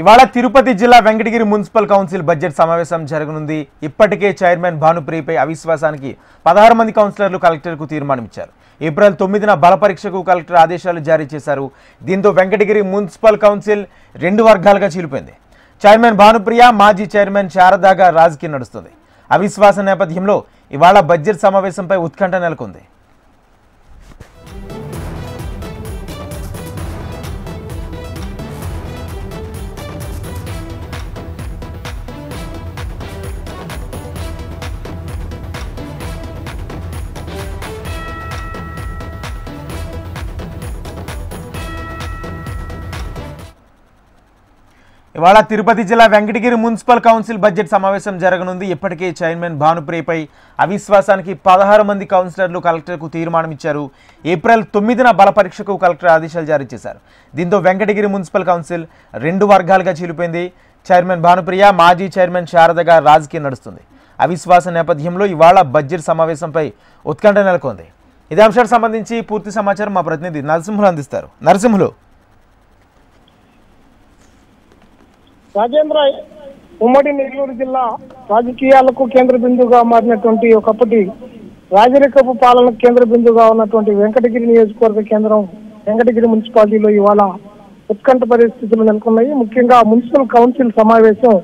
ఇవాళ తిరుపతి జిల్లా Venkatagiri municipal council budget సమావేశం జరగనుంది. ఇప్పటికే చైర్మన్ భానుప్రియపై అవిశ్వాసానికి 16 మంది కౌన్సిలర్లు కలెక్టర్కు తీర్మానం ఇచ్చారు. ఏప్రిల్ 9న బల పరీక్షకు కలెక్టర్ ఆదేశాలు జారీ చేశారు. దీంతో వెంకటగిరి మున్సిపల్ కౌన్సిల్ 2 వర్గాలుగా చీలిపోయింది. చైర్మన్ భానుప్రియ, మాజీ చైర్మన్ శారదాగా రాజకీయం నడుస్తుంది. అవిశ్వాస నేపథ్యంలో ఇవాళ బడ్జెట్ సమావేశంపై ఉత్కంఠ నెలకొంది. ఇవాళ తిరుపతి జిల్లా వెంకటగిరి మున్సిపల్ కౌన్సిల్ బడ్జెట్ సమావేశం జరగనుంది. ఇప్పటికే చైర్మన్ భానుప్రియపై అవిశ్వాసానికి 16 మంది కౌన్సిలర్లు కలెక్టర్కు తీర్మానం ఇచ్చారు. ఏప్రిల్ 9న బల పరీక్షకు కలెక్టర్ ఆదేశాలు జారీ చేశారు. దీంతో వెంకటగిరి మున్సిపల్ కౌన్సిల్ 2 వర్గాలుగా చీలిపోయింది. చైర్మన్ భానుప్రియ, మాజీ చైర్మన్ శారదగా రాజకీయం నడుస్తుంది. అవిశ్వాస నేపథ్యంలో ఇవాళ బడ్జెట్ సమావేశంపై ఉత్కంఠ నెలకొంది. ఇదే అంశానికి సంబంధించి పూర్తి సమాచారం మా ప్రతినిధి నరసింహులు అందిస్తారు. నరసింహులు, రాజేంద్ర, ఉమ్మడి నెల్లూరు జిల్లా రాజకీయాలకు కేంద్ర బిందువుగా మారినటువంటి ఒకప్పటి రాజరికపు పాలనకు కేంద్ర బిందువుగా ఉన్నటువంటి వెంకటగిరి నియోజకవర్గ కేంద్రం వెంకటగిరి మున్సిపాలిటీలో ఇవాళ ఉత్కంఠ పరిస్థితులు నెలకొన్నాయి. ముఖ్యంగా మున్సిపల్ కౌన్సిల్ సమావేశం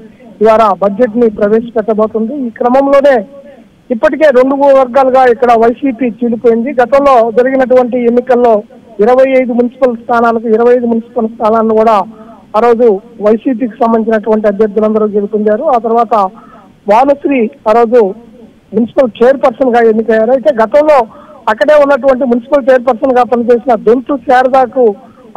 ఇవాళ బడ్జెట్ ని ప్రవేశపెట్టబోతుంది. ఈ క్రమంలోనే ఇప్పటికే 2 వర్గాలుగా ఇక్కడ వైసీపీ చీలిపోయింది. గతంలో జరిగినటువంటి ఎన్నికల్లో 25 మున్సిపల్ స్థానాలను కూడా ఆ రోజు వైసీపీకి సంబంధించినటువంటి అభ్యర్థులందరూ గెలుపొందారు. ఆ తర్వాత భానుశ్రీ ఆ రోజు మున్సిపల్ చైర్పర్సన్ గా ఎన్నికయ్యారు. అయితే గతంలో అక్కడే ఉన్నటువంటి మున్సిపల్ చైర్పర్సన్ గా పనిచేసిన దొంతు శారదాకు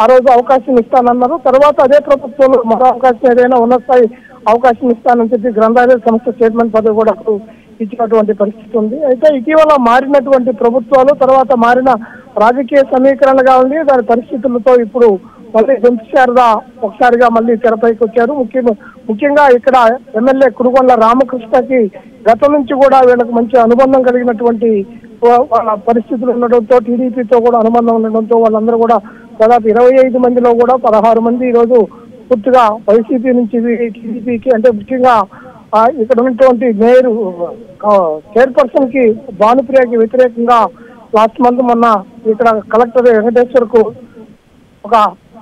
ఆ రోజు అవకాశం ఇస్తానన్నారు. తర్వాత అదే ప్రభుత్వంలో మరో అవకాశం ఏదైనా ఉన్నత స్థాయి అవకాశం ఇస్తానని చెప్పి గ్రంథాలయ సంస్థ చైర్మన్ పదవి కూడా ఇచ్చినటువంటి పరిస్థితి ఉంది. అయితే ఇటీవల మారినటువంటి ప్రభుత్వాలు, తర్వాత మారిన రాజకీయ సమీకరణగా ఉంది. దాని పరిస్థితులతో ఇప్పుడు మళ్ళీ దొంతు శారద ఒకసారిగా మళ్ళీ తెరపైకి వచ్చారు. ముఖ్యంగా ఇక్కడ ఎమ్మెల్యే కురుగొండ్ల రామకృష్ణకి గతం నుంచి కూడా వీళ్ళకి మంచి అనుబంధం కలిగినటువంటి వాళ్ళ పరిస్థితులు ఉండడంతో, టీడీపీతో కూడా అనుబంధం ఉండడంతో వాళ్ళందరూ కూడా దాదాపు 25 మందిలో కూడా 16 మంది ఈరోజు పూర్తిగా వైసీపీ నుంచి టీడీపీకి, అంటే ముఖ్యంగా ఇక్కడ ఉన్నటువంటి మేయర్ చైర్పర్సన్ కి భానుప్రియకి వ్యతిరేకంగా లాస్ట్ మంత్ మొన్న ఇక్కడ కలెక్టర్ వెంకటేశ్వర్కు ఒక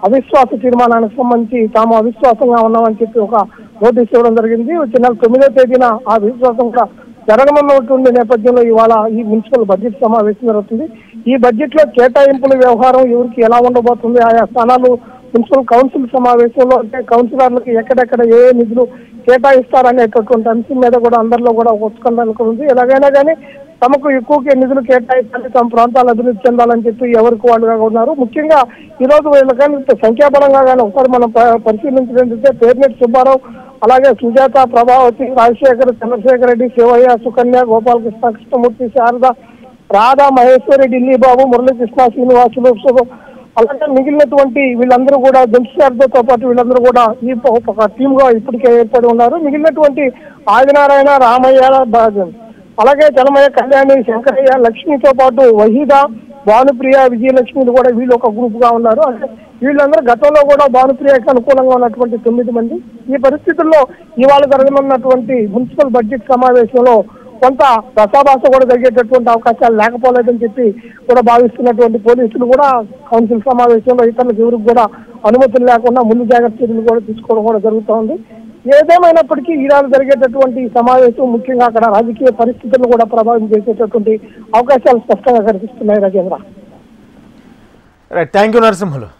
అవిశ్వాస తీర్మానానికి సంబంధించి తాము అవిశ్వాసంగా ఉన్నామని చెప్పి ఒక నోటీస్ ఇవ్వడం జరిగింది. వచ్చే నెల 9వ తేదీన ఆ విశ్వాసం కూడా జరగనున్నటువంటి నేపథ్యంలో ఇవాళ ఈ మున్సిపల్ బడ్జెట్ సమావేశం జరుగుతుంది. ఈ బడ్జెట్ లో కేటాయింపుల వ్యవహారం ఎవరికి ఎలా ఉండబోతుంది, ఆయా స్థానాలు మున్సిపల్ కౌన్సిల్ సమావేశంలో అంటే కౌన్సిలర్లకు ఎక్కడెక్కడ ఏ నిధులు కేటాయిస్తారనేటటువంటి అంశం మీద కూడా అందరిలో కూడా ఉత్కంఠ ఉంది. ఎలాగైనా కానీ తమకు ఎక్కువ నిధులు కేటాయించాలి, తమ ప్రాంతాలు అభివృద్ధి చెందాలని చెప్పి ఎవరికి వాళ్ళుగా ఉన్నారు. ముఖ్యంగా ఈ రోజు వీళ్ళకని సంఖ్యాపరంగా కానీ ఒకసారి మనం పరిశీలించినట్లయితే పేర్నెట్ సుబ్బారావు, అలాగే సుజాత, ప్రభావతి, రాజశేఖర్, చంద్రశేఖర్ రెడ్డి, శివయ్య, సుకన్య, గోపాలకృష్ణ, కృష్ణమూర్తి, శారద, రాధా, మహేశ్వరి, ఢిల్లీ బాబు, మురళీకృష్ణ, శ్రీనివాసులు, అలాగే మిగిలినటువంటి వీళ్ళందరూ కూడా జంశార్దతో పాటు వీళ్ళందరూ కూడా ఈ ఒక టీమ్ గా ఇప్పటికే ఏర్పడి ఉన్నారు. మిగిలినటువంటి ఆదినారాయణ, రామయ్య, అలాగే చలమయ్య, కళ్యాణి, శంకరయ్య, లక్ష్మితో పాటు వహీదా, భానుప్రియ, విజయలక్ష్మిలు కూడా వీళ్ళు ఒక గ్రూప్ గా ఉన్నారు. అంటే వీళ్ళందరూ గతంలో కూడా భానుప్రియకి అనుకూలంగా ఉన్నటువంటి 9 మంది. ఈ పరిస్థితుల్లో ఇవాళ జరగనున్నటువంటి మున్సిపల్ బడ్జెట్ సమావేశంలో కొంత రసాభాస కూడా జరిగేటటువంటి అవకాశాలు లేకపోలేదని చెప్పి కూడా భావిస్తున్నటువంటి పోలీసులు కూడా కౌన్సిల్ సమావేశంలో ఇతరులకు ఎవరికి కూడా అనుమతులు లేకుండా ముందు జాగ్రత్త చర్యలు కూడా తీసుకోవడం కూడా జరుగుతూ ఉంది. ఏదేమైనప్పటికీ ఈనాడు జరిగేటటువంటి సమావేశం ముఖ్యంగా అక్కడ రాజకీయ పరిస్థితులను కూడా ప్రభావితం చేసేటటువంటి అవకాశాలు స్పష్టంగా కనిపిస్తున్నాయి. Rajendra, thank you Narasimhulu.